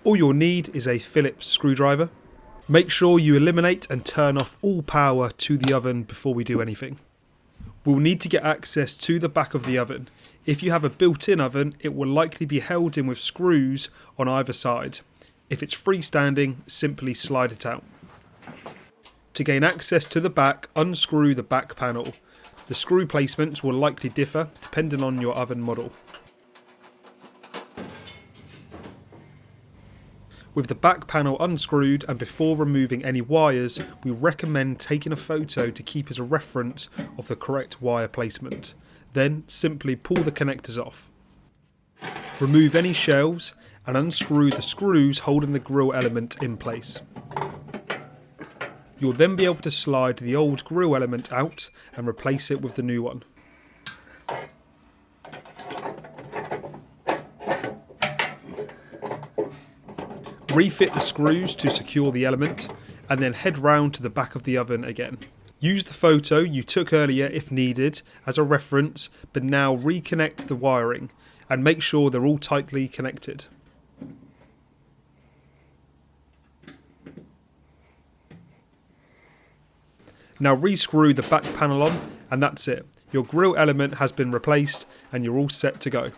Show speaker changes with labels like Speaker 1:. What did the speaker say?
Speaker 1: All you'll need is a Phillips screwdriver. Make sure you eliminate and turn off all power to the oven before we do anything. We'll need to get access to the back of the oven. If you have a built-in oven, it will likely be held in with screws on either side. If it's freestanding, simply slide it out. To gain access to the back, unscrew the back panel. The screw placements will likely differ depending on your oven model. With the back panel unscrewed and before removing any wires, we recommend taking a photo to keep as a reference of the correct wire placement. Then simply pull the connectors off. Remove any shelves and unscrew the screws holding the grill element in place. You'll then be able to slide the old grill element out and replace it with the new one. Refit the screws to secure the element and then head round to the back of the oven again. Use the photo you took earlier if needed as a reference, but now reconnect the wiring and make sure they're all tightly connected. Now rescrew the back panel on and that's it. Your grill element has been replaced and you're all set to go.